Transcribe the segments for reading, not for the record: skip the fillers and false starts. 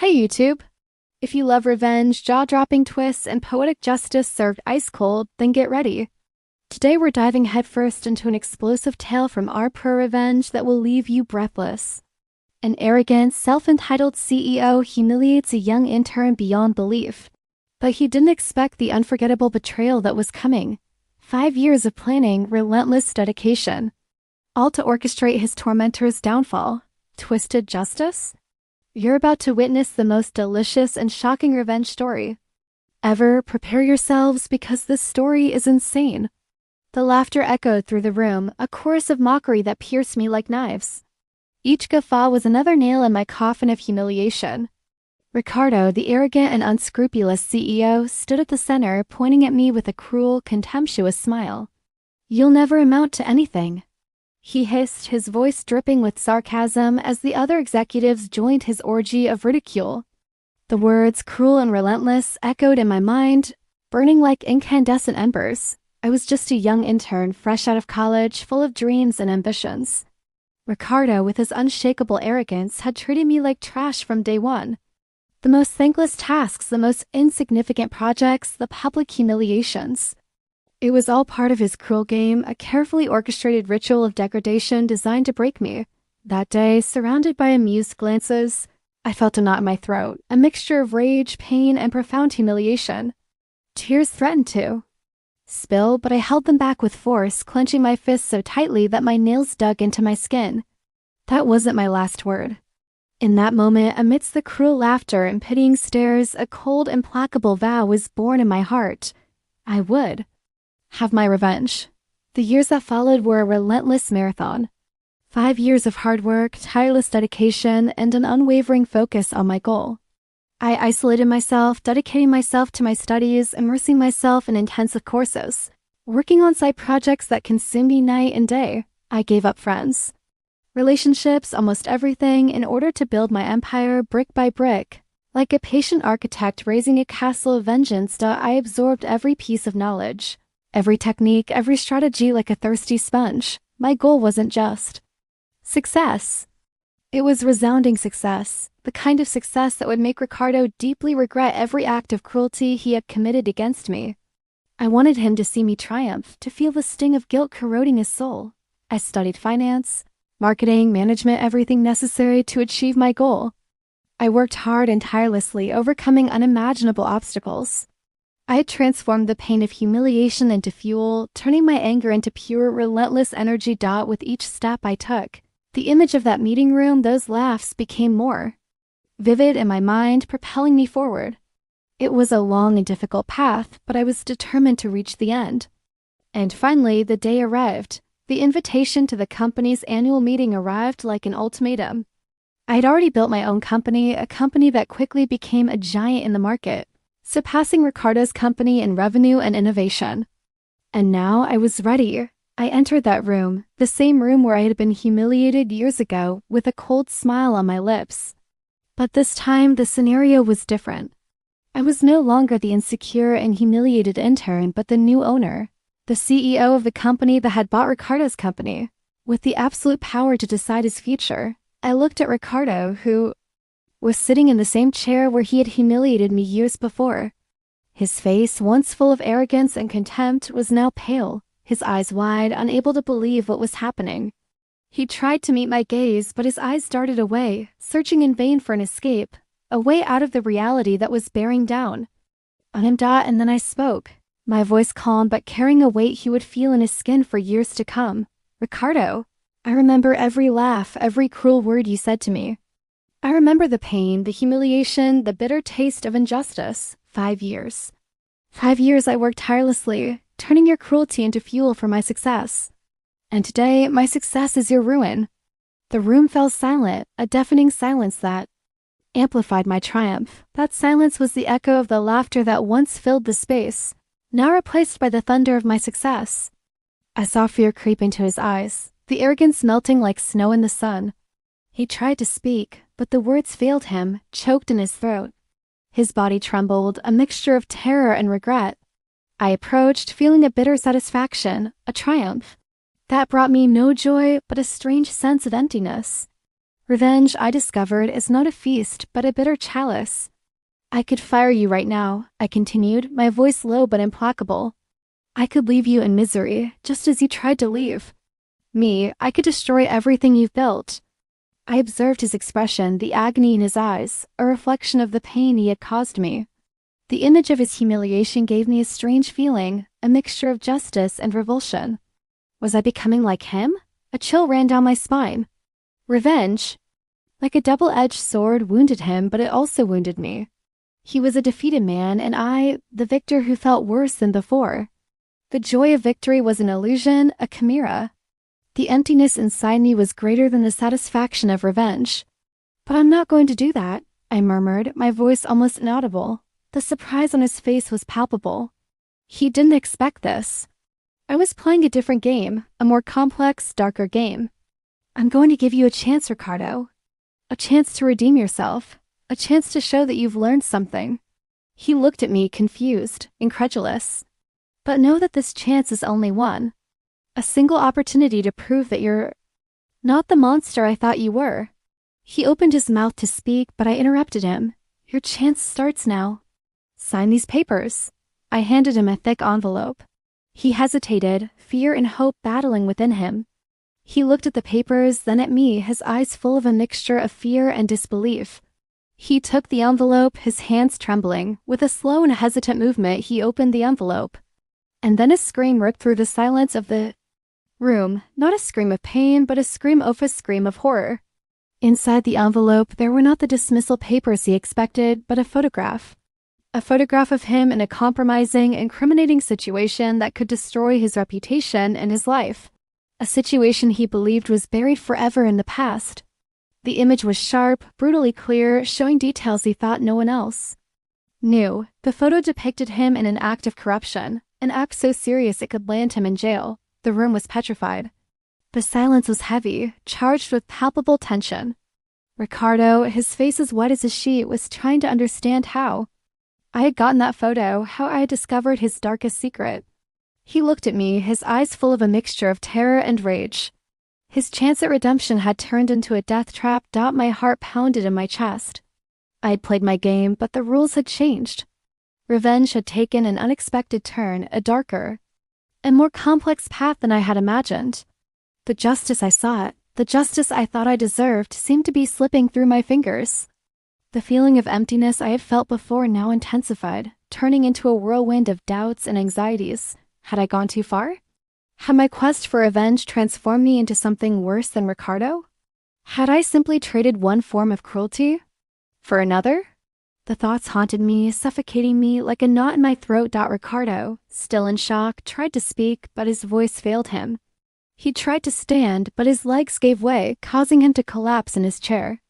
Hey YouTube! If you love revenge, jaw-dropping twists, and poetic justice served ice-cold, then get ready. Today we're diving headfirst into an explosive tale from our pro revenge that will leave you breathless. An arrogant, self-entitled CEO humiliates a young intern beyond belief. But he didn't expect the unforgettable betrayal that was coming. 5 years of planning, relentless dedication. All to orchestrate his tormentor's downfall. Twisted justice? You're about to witness the most delicious and shocking revenge story ever. Prepare yourselves because this story is insane. The laughter echoed through the room, a chorus of mockery that pierced me like knives. Each guffaw was another nail in my coffin of humiliation. Ricardo, the arrogant and unscrupulous CEO, stood at the center, pointing at me with a cruel, contemptuous smile. "You'll never amount to anything," he hissed, his voice dripping with sarcasm as the other executives joined his orgy of ridicule. The words, cruel and relentless, echoed in my mind, burning like incandescent embers. I was just a young intern, fresh out of college, full of dreams and ambitions. Ricardo, with his unshakable arrogance, had treated me like trash from day one. The most thankless tasks, the most insignificant projects, the public humiliations. It was all part of his cruel game, a carefully orchestrated ritual of degradation designed to break me. That day, surrounded by amused glances, I felt a knot in my throat, a mixture of rage, pain, and profound humiliation. Tears threatened to spill, but I held them back with force, clenching my fists so tightly that my nails dug into my skin. That wasn't my last word. In that moment, amidst the cruel laughter and pitying stares, a cold, implacable vow was born in my heart. I would have my revenge. The years that followed were a relentless marathon. 5 years of hard work, tireless dedication, and an unwavering focus on my goal. I isolated myself, dedicating myself to my studies, immersing myself in intensive courses, working on side projects that consumed me night and day. I gave up friends, relationships, almost everything in order to build my empire brick by brick. Like a patient architect raising a castle of vengeance, I absorbed every piece of knowledge. Every technique, every strategy like a thirsty sponge. My goal wasn't just success. It was resounding success, the kind of success that would make Ricardo deeply regret every act of cruelty he had committed against me. I wanted him to see me triumph, to feel the sting of guilt corroding his soul. I studied finance, marketing, management, everything necessary to achieve my goal. I worked hard and tirelessly, overcoming unimaginable obstacles. I had transformed the pain of humiliation into fuel, turning my anger into pure, relentless energy. With each step I took, the image of that meeting room, those laughs, became more vivid in my mind, propelling me forward. It was a long and difficult path, but I was determined to reach the end. And finally, the day arrived. The invitation to the company's annual meeting arrived like an ultimatum. I had already built my own company, a company that quickly became a giant in the market, surpassing Ricardo's company in revenue and innovation. And now I was ready. I entered that room, the same room where I had been humiliated years ago, with a cold smile on my lips. But this time, the scenario was different. I was no longer the insecure and humiliated intern, but the new owner, the CEO of the company that had bought Ricardo's company, with the absolute power to decide his future. I looked at Ricardo, who was sitting in the same chair where he had humiliated me years before. His face, once full of arrogance and contempt, was now pale, his eyes wide, unable to believe what was happening. He tried to meet my gaze, but his eyes darted away, searching in vain for an escape, a way out of the reality that was bearing down on him. And then I spoke, my voice calm but carrying a weight he would feel in his skin for years to come. "Ricardo, I remember every laugh, every cruel word you said to me. I remember the pain, the humiliation, the bitter taste of injustice. 5 years. 5 years I worked tirelessly, turning your cruelty into fuel for my success. And today, my success is your ruin." The room fell silent, a deafening silence that amplified my triumph. That silence was the echo of the laughter that once filled the space, now replaced by the thunder of my success. I saw fear creep into his eyes, the arrogance melting like snow in the sun. He tried to speak, but the words failed him, choked in his throat. His body trembled, a mixture of terror and regret. I approached, feeling a bitter satisfaction, a triumph. That brought me no joy, but a strange sense of emptiness. Revenge, I discovered, is not a feast, but a bitter chalice. I could fire you right now, I continued, my voice low but implacable. I could leave you in misery, just as you tried to leave. Me, I could destroy everything you've built. I observed his expression, the agony in his eyes, a reflection of the pain he had caused me. The image of his humiliation gave me a strange feeling, a mixture of justice and revulsion. Was I becoming like him? A chill ran down my spine. Revenge, like a double-edged sword, wounded him, but it also wounded me. He was a defeated man, and I, the victor who felt worse than before. The joy of victory was an illusion, a chimera. The emptiness inside me was greater than the satisfaction of revenge. But I'm not going to do that, I murmured, my voice almost inaudible. The surprise on his face was palpable. He didn't expect this. I was playing a different game, a more complex, darker game. I'm going to give you a chance, Ricardo. A chance to redeem yourself. A chance to show that you've learned something. He looked at me, confused, incredulous. But know that this chance is only one. A single opportunity to prove that you're not the monster I thought you were. He opened his mouth to speak, but I interrupted him. Your chance starts now. Sign these papers. I handed him a thick envelope. He hesitated, fear and hope battling within him. He looked at the papers, then at me, his eyes full of a mixture of fear and disbelief. He took the envelope, his hands trembling. With a slow and hesitant movement, he opened the envelope. And then a scream ripped through the silence of the room, not a scream of pain, but a scream of horror. Inside the envelope, there were not the dismissal papers he expected, but a photograph. A photograph of him in a compromising, incriminating situation that could destroy his reputation and his life. A situation he believed was buried forever in the past. The image was sharp, brutally clear, showing details he thought no one else knew. The photo depicted him in an act of corruption, an act so serious it could land him in jail. The room was petrified. The silence was heavy, charged with palpable tension. Ricardo, his face as white as a sheet, was trying to understand how I had gotten that photo, how I had discovered his darkest secret. He looked at me, his eyes full of a mixture of terror and rage. His chance at redemption had turned into a death trap. My heart pounded in my chest. I had played my game, but the rules had changed. Revenge had taken an unexpected turn, a darker and more complex path than I had imagined. The justice I sought, the justice I thought I deserved, seemed to be slipping through my fingers. The feeling of emptiness I had felt before now intensified, turning into a whirlwind of doubts and anxieties. Had I gone too far? Had my quest for revenge transformed me into something worse than Ricardo? Had I simply traded one form of cruelty for another? The thoughts haunted me, suffocating me like a knot in my throat. Ricardo, still in shock, tried to speak, but his voice failed him. He tried to stand, but his legs gave way, causing him to collapse in his chair.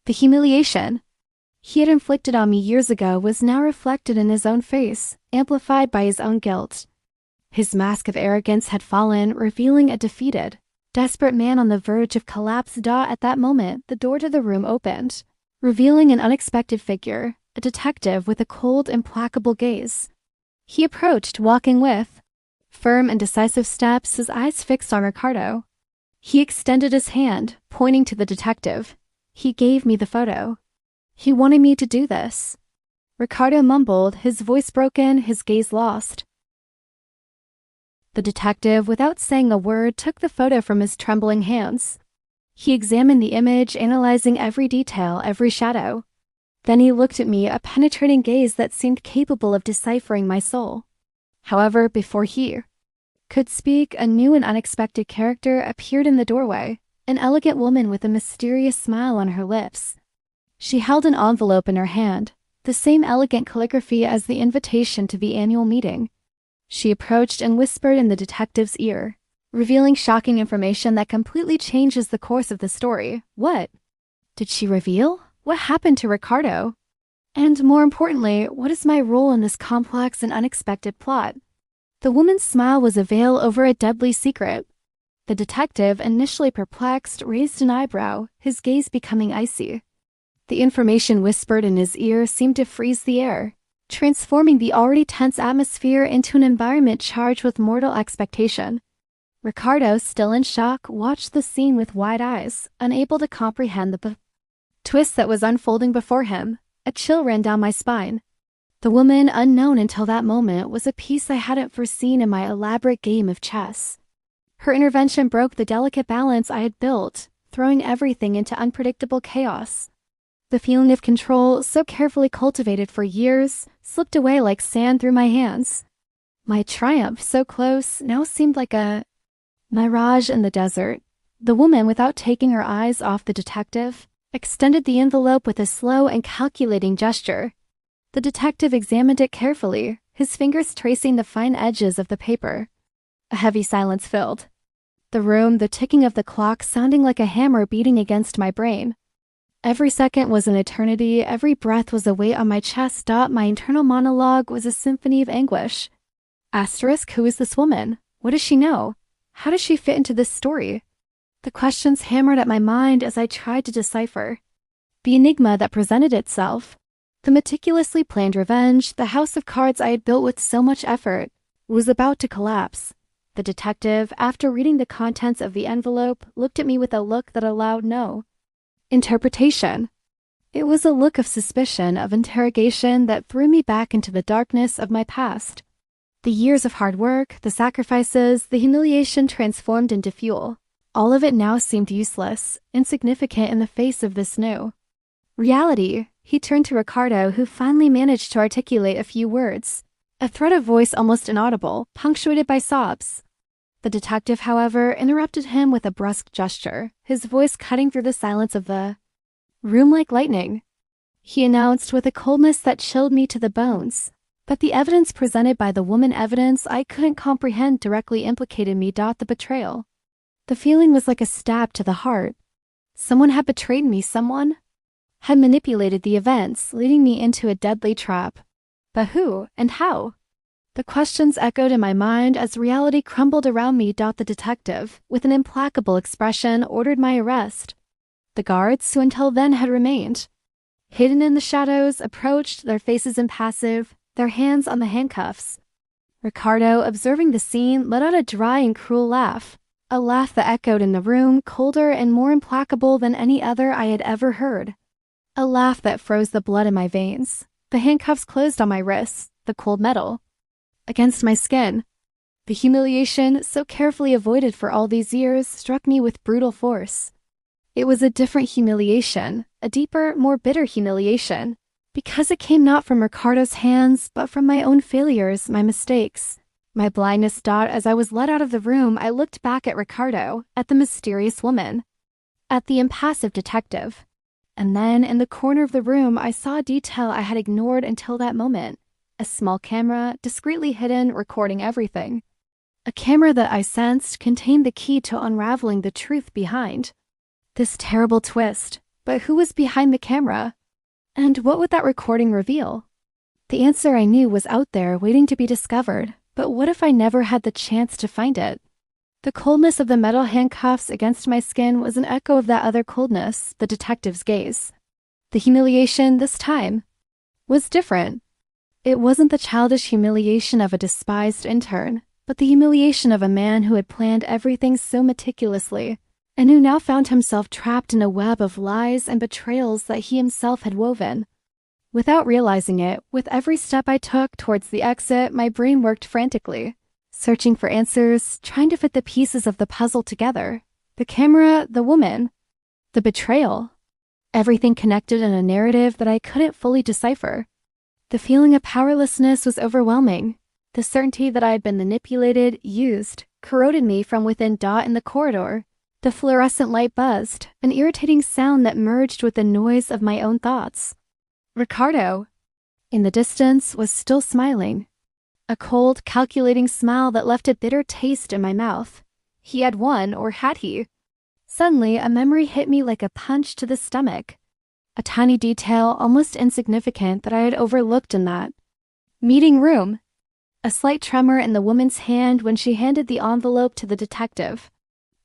The humiliation he had inflicted on me years ago was now reflected in his own face, amplified by his own guilt. His mask of arrogance had fallen, revealing a defeated, desperate man on the verge of collapse. At that moment, the door to the room opened, revealing an unexpected figure, a detective with a cold, implacable gaze. He approached, walking with firm and decisive steps, his eyes fixed on Ricardo. He extended his hand, pointing to the detective. He gave me the photo. He wanted me to do this. Ricardo mumbled, his voice broken, his gaze lost. The detective, without saying a word, took the photo from his trembling hands. He examined the image, analyzing every detail, every shadow. Then he looked at me, a penetrating gaze that seemed capable of deciphering my soul. However, before he could speak, a new and unexpected character appeared in the doorway, an elegant woman with a mysterious smile on her lips. She held an envelope in her hand, the same elegant calligraphy as the invitation to the annual meeting. She approached and whispered in the detective's ear, revealing shocking information that completely changes the course of the story. What did she reveal? What happened to Ricardo? And more importantly, what is my role in this complex and unexpected plot? The woman's smile was a veil over a deadly secret. The detective, initially perplexed, raised an eyebrow, his gaze becoming icy. The information whispered in his ear seemed to freeze the air, transforming the already tense atmosphere into an environment charged with mortal expectation. Ricardo, still in shock, watched the scene with wide eyes, unable to comprehend the twist that was unfolding before him. A chill ran down my spine. The woman, unknown until that moment, was a piece I hadn't foreseen in my elaborate game of chess. Her intervention broke the delicate balance I had built, throwing everything into unpredictable chaos. The feeling of control, so carefully cultivated for years, slipped away like sand through my hands. My triumph, so close, now seemed like a mirage in the desert. The woman, without taking her eyes off the detective, extended the envelope with a slow and calculating gesture. The detective examined it carefully, his fingers tracing the fine edges of the paper. A heavy silence filled the room, the ticking of the clock sounding like a hammer beating against my brain. Every second was an eternity, every breath was a weight on my chest. My internal monologue was a symphony of anguish. Asterisk, who is this woman? What does she know? How does she fit into this story? The questions hammered at my mind as I tried to decipher the enigma that presented itself. The meticulously planned revenge, the house of cards I had built with so much effort, was about to collapse. The detective, after reading the contents of the envelope, looked at me with a look that allowed no interpretation. It was a look of suspicion, of interrogation that threw me back into the darkness of my past. The years of hard work, the sacrifices, the humiliation transformed into fuel. All of it now seemed useless, insignificant in the face of this new reality. He turned to Ricardo, who finally managed to articulate a few words, a thread of voice almost inaudible, punctuated by sobs. The detective, however, interrupted him with a brusque gesture, his voice cutting through the silence of the room like lightning. He announced with a coldness that chilled me to the bones that the evidence presented by the woman, evidence I couldn't comprehend, directly implicated me. The betrayal. The feeling was like a stab to the heart. Someone had betrayed me, someone had manipulated the events, leading me into a deadly trap. But who and how? The questions echoed in my mind as reality crumbled around me. The detective, with an implacable expression, ordered my arrest. The guards, who until then had remained hidden in the shadows, approached, their faces impassive, their hands on the handcuffs. Ricardo, observing the scene, let out a dry and cruel laugh, a laugh that echoed in the room, colder and more implacable than any other I had ever heard. A laugh that froze the blood in my veins. The handcuffs closed on my wrists, the cold metal against my skin. The humiliation, so carefully avoided for all these years, struck me with brutal force. It was a different humiliation, a deeper, more bitter humiliation, because it came not from Ricardo's hands, but from my own failures, my mistakes, my blindness. As I was led out of the room, I looked back at Ricardo, at the mysterious woman, at the impassive detective. And then, in the corner of the room, I saw a detail I had ignored until that moment. A small camera, discreetly hidden, recording everything. A camera that I sensed contained the key to unraveling the truth behind this terrible twist. But who was behind the camera? And what would that recording reveal? The answer I knew was out there, waiting to be discovered. But what if I never had the chance to find it? The coldness of the metal handcuffs against my skin was an echo of that other coldness, the detective's gaze. The humiliation, this time, was different. It wasn't the childish humiliation of a despised intern, but the humiliation of a man who had planned everything so meticulously, and who now found himself trapped in a web of lies and betrayals that he himself had woven. Without realizing it, with every step I took towards the exit, my brain worked frantically, searching for answers, trying to fit the pieces of the puzzle together. The camera, the woman, the betrayal. Everything connected in a narrative that I couldn't fully decipher. The feeling of powerlessness was overwhelming. The certainty that I had been manipulated, used, corroded me from within. In the corridor, the fluorescent light buzzed, an irritating sound that merged with the noise of my own thoughts. Ricardo, in the distance, was still smiling. A cold, calculating smile that left a bitter taste in my mouth. He had won, or had he? Suddenly, a memory hit me like a punch to the stomach. A tiny detail, almost insignificant, that I had overlooked in that meeting room. A slight tremor in the woman's hand when she handed the envelope to the detective.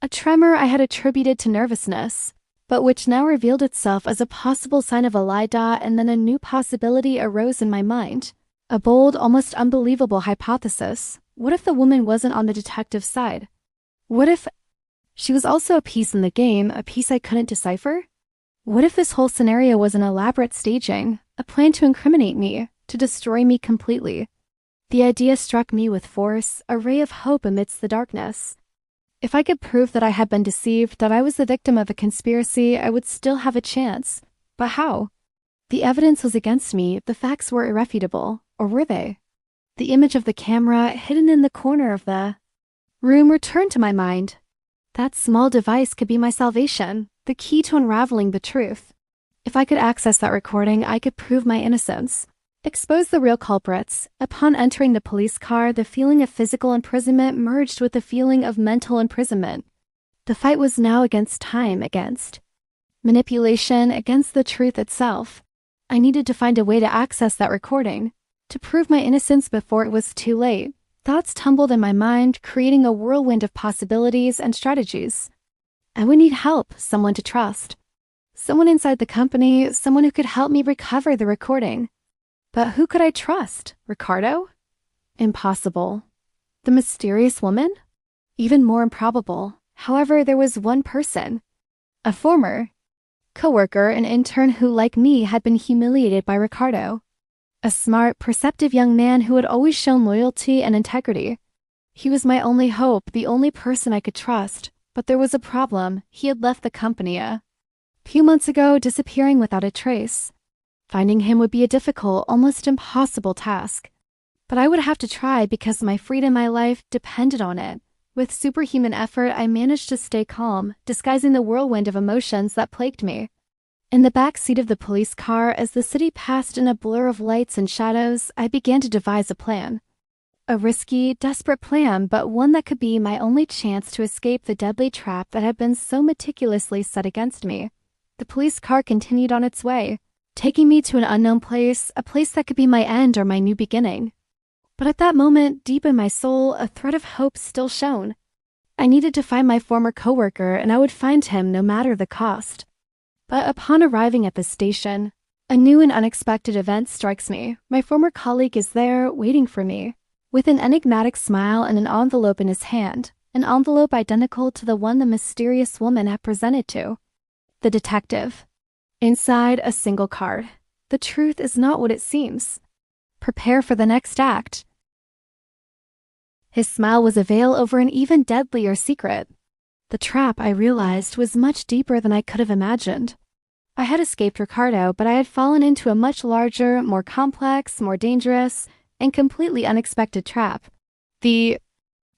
A tremor I had attributed to nervousness, but which now revealed itself as a possible sign of a lie. And then a new possibility arose in my mind. A bold, almost unbelievable hypothesis. What if the woman wasn't on the detective's side? What if she was also a piece in the game, a piece I couldn't decipher? What if this whole scenario was an elaborate staging, a plan to incriminate me, to destroy me completely? The idea struck me with force, a ray of hope amidst the darkness. If I could prove that I had been deceived, that I was the victim of a conspiracy, I would still have a chance. But how? The evidence was against me, the facts were irrefutable, or were they? The image of the camera, hidden in the corner of the room, returned to my mind. That small device could be my salvation, the key to unraveling the truth. If I could access that recording, I could prove my innocence, expose the real culprits. Upon entering the police car, the feeling of physical imprisonment merged with the feeling of mental imprisonment. The fight was now against time, against manipulation, against the truth itself. I needed to find a way to access that recording, to prove my innocence before it was too late. Thoughts tumbled in my mind, creating a whirlwind of possibilities and strategies. I would need help, someone to trust. Someone inside the company, someone who could help me recover the recording. But who could I trust? Ricardo? Impossible. The mysterious woman? Even more improbable. However, there was one person. A former coworker, an intern who, like me, had been humiliated by Ricardo. A smart, perceptive young man who had always shown loyalty and integrity. He was my only hope, the only person I could trust. But there was a problem. He had left the company a few months ago, disappearing without a trace. Finding him would be a difficult, almost impossible task. But I would have to try because my freedom, my life, depended on it. With superhuman effort, I managed to stay calm, disguising the whirlwind of emotions that plagued me. In the back seat of the police car, as the city passed in a blur of lights and shadows, I began to devise a plan. A risky, desperate plan, but one that could be my only chance to escape the deadly trap that had been so meticulously set against me. The police car continued on its way, taking me to an unknown place, a place that could be my end or my new beginning. But at that moment, deep in my soul, a thread of hope still shone. I needed to find my former coworker, and I would find him no matter the cost. But upon arriving at the station, a new and unexpected event strikes me. My former colleague is there, waiting for me, with an enigmatic smile and an envelope in his hand, an envelope identical to the one the mysterious woman had presented to the detective. Inside, a single card. The truth is not what it seems. Prepare for the next act. His smile was a veil over an even deadlier secret. The trap, I realized, was much deeper than I could have imagined. I had escaped Ricardo, but I had fallen into a much larger, more complex, more dangerous, and completely unexpected trap. The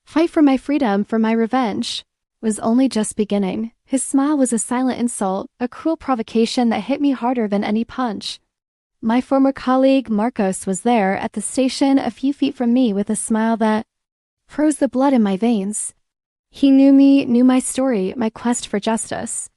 fight for my freedom, for my revenge, was only just beginning. His smile was a silent insult, a cruel provocation that hit me harder than any punch. My former colleague, Marcos, was there at the station a few feet from me with a smile that froze the blood in my veins. He knew me, knew my story, my quest for justice.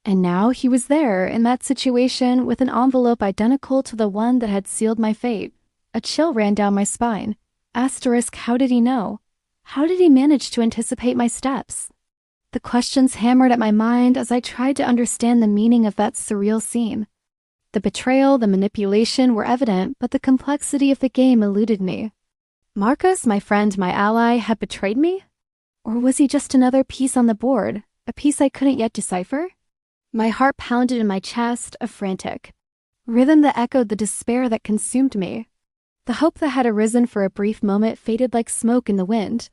And now he was there, in that situation, with an envelope identical to the one that had sealed my fate. A chill ran down my spine. Asterisk, how did he know? How did he manage to anticipate my steps? The questions hammered at my mind as I tried to understand the meaning of that surreal scene. The betrayal, the manipulation were evident, but the complexity of the game eluded me. Marcos, my friend, my ally, had betrayed me? Or was he just another piece on the board, a piece I couldn't yet decipher? My heart pounded in my chest, a frantic rhythm that echoed the despair that consumed me. The hope that had arisen for a brief moment faded like smoke in the wind.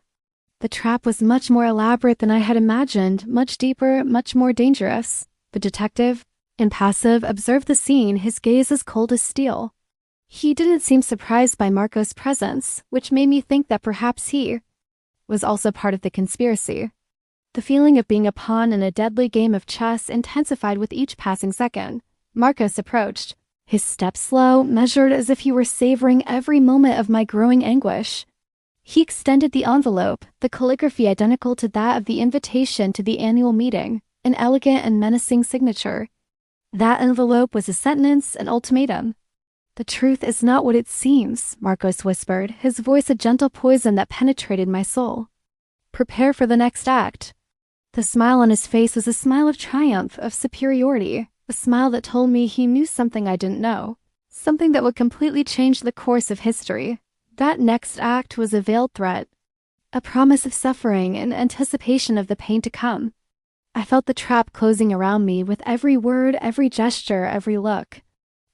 The trap was much more elaborate than I had imagined, much deeper, much more dangerous. The detective, impassive, observed the scene, his gaze as cold as steel. He didn't seem surprised by Marco's presence, which made me think that perhaps he was also part of the conspiracy. The feeling of being a pawn in a deadly game of chess intensified with each passing second. Marcos approached, his steps slow, measured as if he were savoring every moment of my growing anguish. He extended the envelope, the calligraphy identical to that of the invitation to the annual meeting, an elegant and menacing signature. That envelope was a sentence, an ultimatum. "The truth is not what it seems," Marcos whispered, his voice a gentle poison that penetrated my soul. "Prepare for the next act." The smile on his face was a smile of triumph, of superiority, a smile that told me he knew something I didn't know, something that would completely change the course of history. That next act was a veiled threat. a promise of suffering and anticipation of the pain to come. I felt the trap closing around me with every word, every gesture, every look.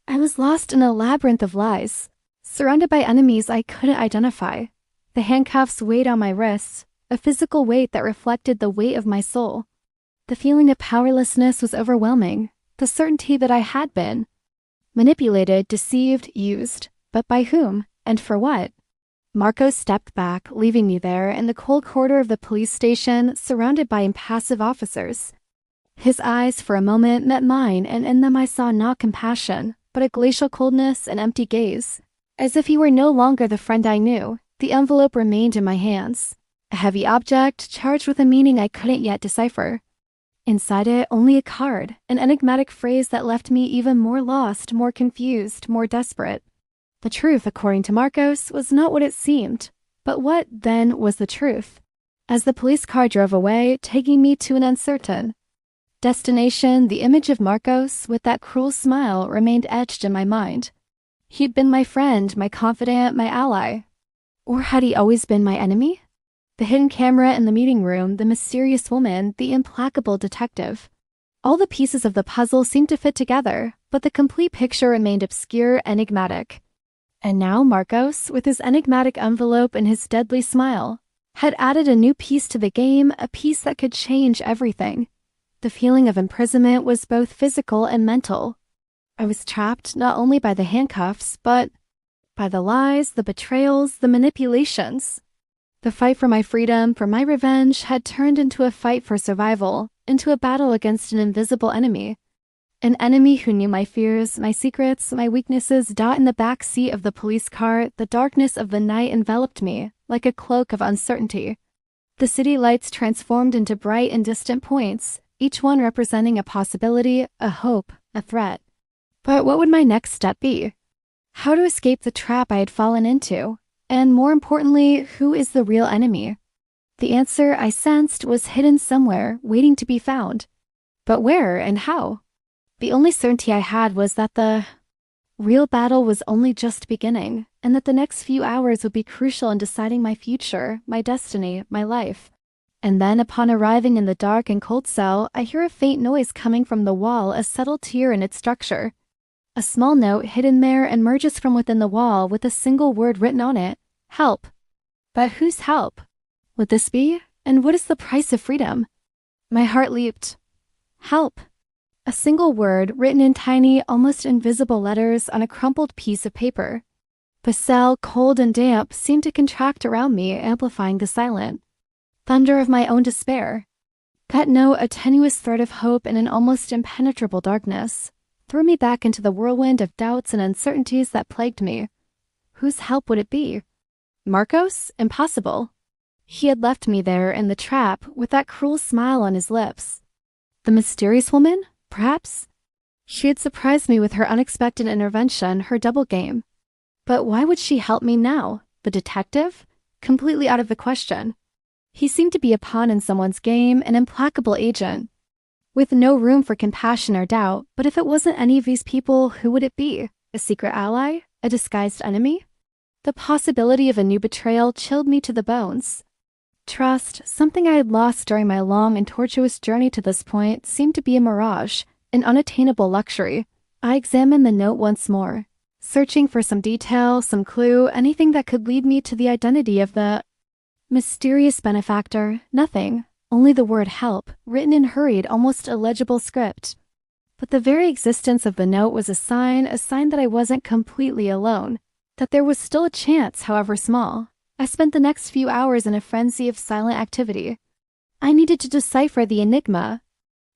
I was lost in a labyrinth of lies, surrounded by enemies I couldn't identify. The handcuffs weighed on my wrists, a physical weight that reflected the weight of my soul. The feeling of powerlessness was overwhelming, the certainty that I had been manipulated, deceived, used. But by whom, and for what? Marcos stepped back, leaving me there in the cold corridor of the police station, surrounded by impassive officers. His eyes for a moment met mine, and in them I saw not compassion, but a glacial coldness and empty gaze. As if he were no longer the friend I knew, the envelope remained in my hands, a heavy object charged with a meaning I couldn't yet decipher. Inside it, only a card, an enigmatic phrase that left me even more lost, more confused, more desperate. The truth, according to Marcos, was not what it seemed. But what, then, was the truth? As the police car drove away, taking me to an uncertain destination, the image of Marcos, with that cruel smile, remained etched in my mind. He'd been my friend, my confidant, my ally. Or had he always been my enemy? The hidden camera in the meeting room, the mysterious woman, the implacable detective. All the pieces of the puzzle seemed to fit together, but the complete picture remained obscure, enigmatic. And now Marcos, with his enigmatic envelope and his deadly smile, had added a new piece to the game, a piece that could change everything. The feeling of imprisonment was both physical and mental. I was trapped not only by the handcuffs, but by the lies, the betrayals, the manipulations. The fight for my freedom, for my revenge, had turned into a fight for survival, into a battle against an invisible enemy. An enemy who knew my fears, my secrets, my weaknesses. Dot in the back seat of the police car, the darkness of the night enveloped me, like a cloak of uncertainty. The city lights transformed into bright and distant points, each one representing a possibility, a hope, a threat. But what would my next step be? How to escape the trap I had fallen into? And more importantly, who is the real enemy? The answer, I sensed, was hidden somewhere, waiting to be found. But where and how? The only certainty I had was that the real battle was only just beginning, and that the next few hours would be crucial in deciding my future, my destiny, my life. And then, upon arriving in the dark and cold cell, I hear a faint noise coming from the wall, a subtle tear in its structure. A small note hidden there emerges from within the wall with a single word written on it: help. But whose help would this be? And what is the price of freedom? My heart leaped. Help. A single word written in tiny, almost invisible letters on a crumpled piece of paper. The cell, cold and damp, seemed to contract around me, amplifying the silent thunder of my own despair. That note, a tenuous thread of hope in an almost impenetrable darkness, threw me back into the whirlwind of doubts and uncertainties that plagued me. Whose help would it be? Marcos? Impossible. He had left me there in the trap with that cruel smile on his lips. The mysterious woman? Perhaps? She had surprised me with her unexpected intervention, her double game. But why would she help me now? The detective? Completely out of the question. He seemed to be a pawn in someone's game, an implacable agent, with no room for compassion or doubt. But if it wasn't any of these people, who would it be? A secret ally? A disguised enemy? The possibility of a new betrayal chilled me to the bones. Trust, something I had lost during my long and tortuous journey to this point, seemed to be a mirage, an unattainable luxury. I examined the note once more, searching for some detail, some clue, anything that could lead me to the identity of the mysterious benefactor. Nothing, only the word help, written in hurried, almost illegible script. But the very existence of the note was a sign that I wasn't completely alone, that there was still a chance, however small. I spent the next few hours in a frenzy of silent activity. I needed to decipher the enigma.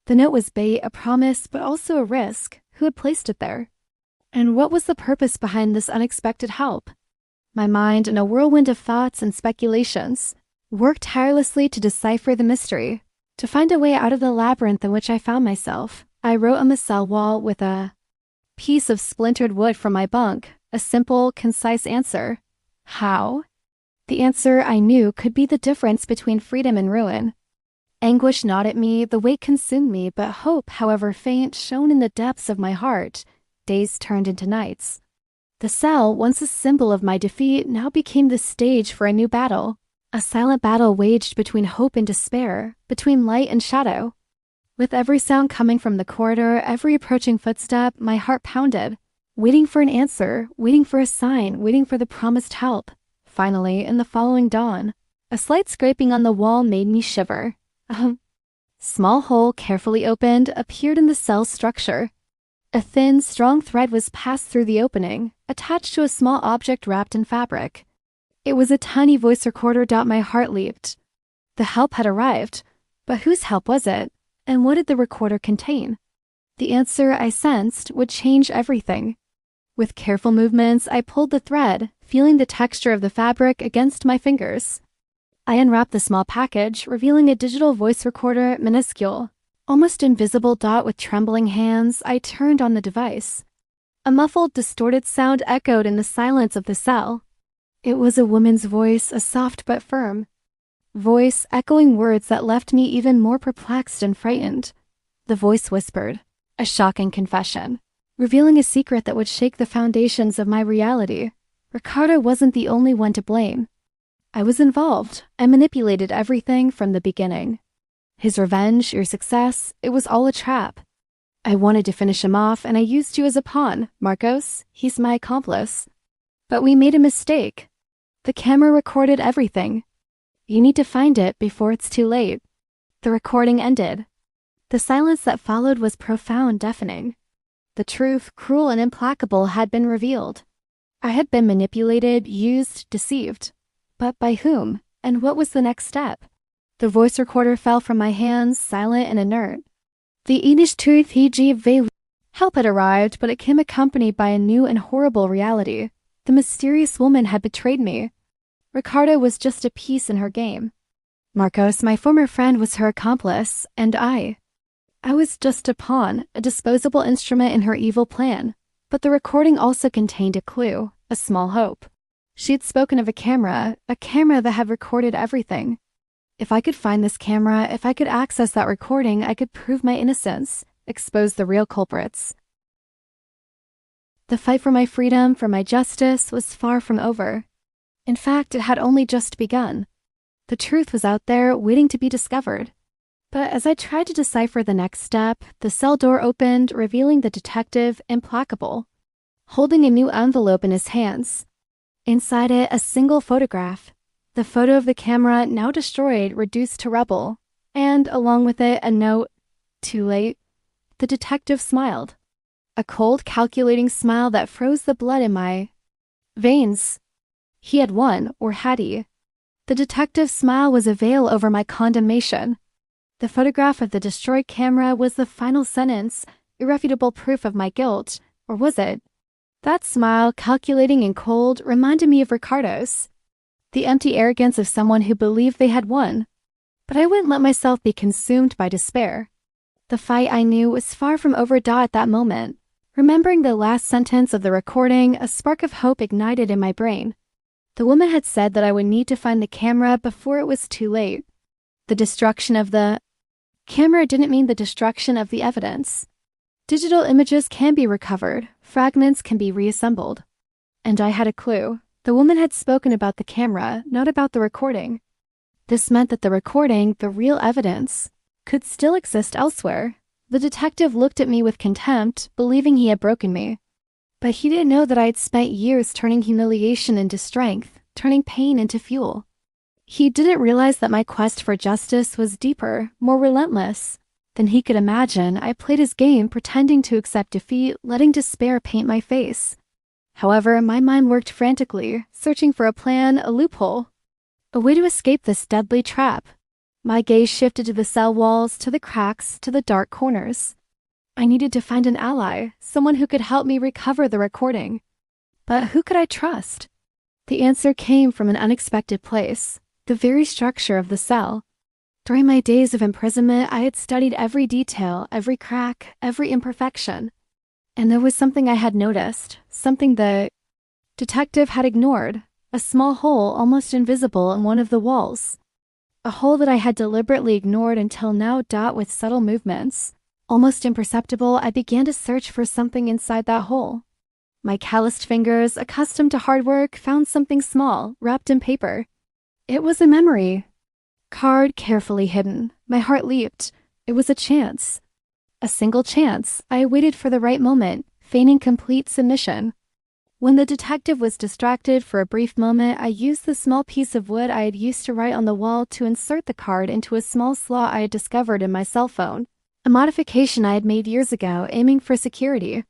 The note was bait, a promise, but also a risk. Who had placed it there? And what was the purpose behind this unexpected help? My mind, in a whirlwind of thoughts and speculations, worked tirelessly to decipher the mystery, to find a way out of the labyrinth in which I found myself. I wrote on the cell wall with a piece of splintered wood from my bunk, a simple, concise answer. How? The answer, I knew, could be the difference between freedom and ruin. Anguish gnawed at me, the weight consumed me, but hope, however faint, shone in the depths of my heart. Days turned into nights. The cell, once a symbol of my defeat, now became the stage for a new battle. A silent battle waged between hope and despair, between light and shadow. With every sound coming from the corridor, every approaching footstep, my heart pounded, waiting for an answer, waiting for a sign, waiting for the promised help. Finally, in the following dawn, a slight scraping on the wall made me shiver. A small hole, carefully opened, appeared in the cell's structure. A thin, strong thread was passed through the opening, attached to a small object wrapped in fabric. It was a tiny voice recorder. My heart leaped. The help had arrived, but whose help was it? And what did the recorder contain? The answer, I sensed, would change everything. With careful movements, I pulled the thread, feeling the texture of the fabric against my fingers. I unwrapped the small package, revealing a digital voice recorder, minuscule, almost invisible. With trembling hands, I turned on the device. A muffled, distorted sound echoed in the silence of the cell. It was a woman's voice, a soft but firm voice, echoing words that left me even more perplexed and frightened. The voice whispered, a shocking confession, revealing a secret that would shake the foundations of my reality. Ricardo wasn't the only one to blame. I was involved. I manipulated everything from the beginning. His revenge, your success, it was all a trap. I wanted to finish him off, and I used you as a pawn. Marcos, he's my accomplice. But we made a mistake. The camera recorded everything. You need to find it before it's too late. The recording ended. The silence that followed was profound, deafening. The truth, cruel and implacable, had been revealed. I had been manipulated, used, deceived. But by whom? And what was the next step? The voice recorder fell from my hands, silent and inert. The Enish truth help had arrived, but it came accompanied by a new and horrible reality. The mysterious woman had betrayed me. Ricardo was just a piece in her game. Marcos, my former friend, was her accomplice, and I was just a pawn, a disposable instrument in her evil plan. But the recording also contained a clue, a small hope. She'd spoken of a camera that had recorded everything. If I could find this camera, if I could access that recording, I could prove my innocence, expose the real culprits. The fight for my freedom, for my justice, was far from over. In fact, it had only just begun. The truth was out there, waiting to be discovered. But as I tried to decipher the next step, the cell door opened, revealing the detective, implacable, holding a new envelope in his hands. Inside it, a single photograph. The photo of the camera, now destroyed, reduced to rubble. And, along with it, a note. Too late. The detective smiled. A cold, calculating smile that froze the blood in my veins. He had won, or had he? The detective's smile was a veil over my condemnation. The photograph of the destroyed camera was the final sentence, irrefutable proof of my guilt. Or was it? That smile, calculating and cold, reminded me of Ricardo's. The empty arrogance of someone who believed they had won. But I wouldn't let myself be consumed by despair. The fight, I knew, was far from over. At that moment, remembering the last sentence of the recording, a spark of hope ignited in my brain. The woman had said that I would need to find the camera before it was too late. The destruction of the camera didn't mean the destruction of the evidence. Digital images can be recovered, fragments can be reassembled. And I had a clue. The woman had spoken about the camera, not about the recording. This meant that the recording, the real evidence, could still exist elsewhere. The detective looked at me with contempt, believing he had broken me. But he didn't know that I had spent years turning humiliation into strength, turning pain into fuel. He didn't realize that my quest for justice was deeper, more relentless than he could imagine. I played his game, pretending to accept defeat, letting despair paint my face. However, my mind worked frantically, searching for a plan, a loophole, a way to escape this deadly trap. My gaze shifted to the cell walls, to the cracks, to the dark corners. I needed to find an ally, someone who could help me recover the recording. But who could I trust? The answer came from an unexpected place, the very structure of the cell. During my days of imprisonment, I had studied every detail, every crack, every imperfection. And there was something I had noticed, something the detective had ignored, a small hole almost invisible in one of the walls. A hole that I had deliberately ignored until now. With subtle movements, almost imperceptible, I began to search for something inside that hole. My calloused fingers, accustomed to hard work, found something small, wrapped in paper. It was a memory. Card carefully hidden. My heart leaped. It was a chance. A single chance. I waited for the right moment, feigning complete submission. When the detective was distracted for a brief moment, I used the small piece of wood I had used to write on the wall to insert the card into a small slot I had discovered in my cell phone, a modification I had made years ago, aiming for security.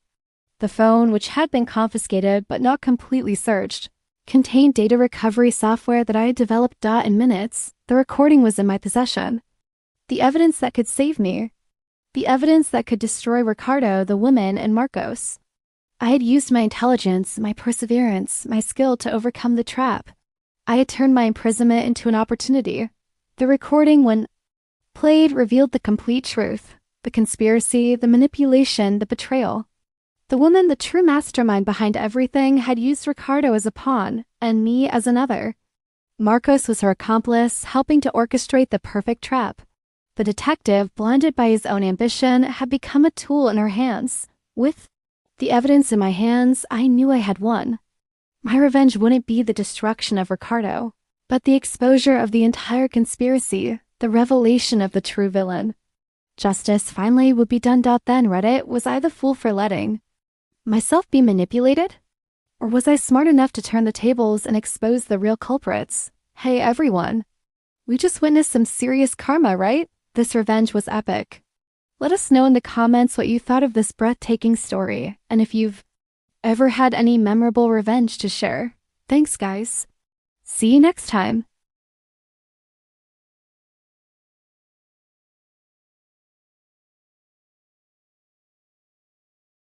The phone, which had been confiscated but not completely searched, contained data recovery software that I had developed in minutes. The recording was in my possession. The evidence that could save me. The evidence that could destroy Ricardo, the woman, and Marcos. I had used my intelligence, my perseverance, my skill to overcome the trap. I had turned my imprisonment into an opportunity. The recording, when played, revealed the complete truth. The conspiracy, the manipulation, the betrayal. The woman, the true mastermind behind everything, had used Ricardo as a pawn, and me as another. Marcos was her accomplice, helping to orchestrate the perfect trap. The detective, blinded by his own ambition, had become a tool in her hands. With the evidence in my hands, I knew I had won. My revenge wouldn't be the destruction of Ricardo, but the exposure of the entire conspiracy, the revelation of the true villain. Justice finally would be done. Then, Reddit, was I the fool for letting myself be manipulated? Or was I smart enough to turn the tables and expose the real culprits? Hey everyone, we just witnessed some serious karma, right? This revenge was epic. Let us know in the comments what you thought of this breathtaking story, and if you've ever had any memorable revenge to share. Thanks, guys. See you next time.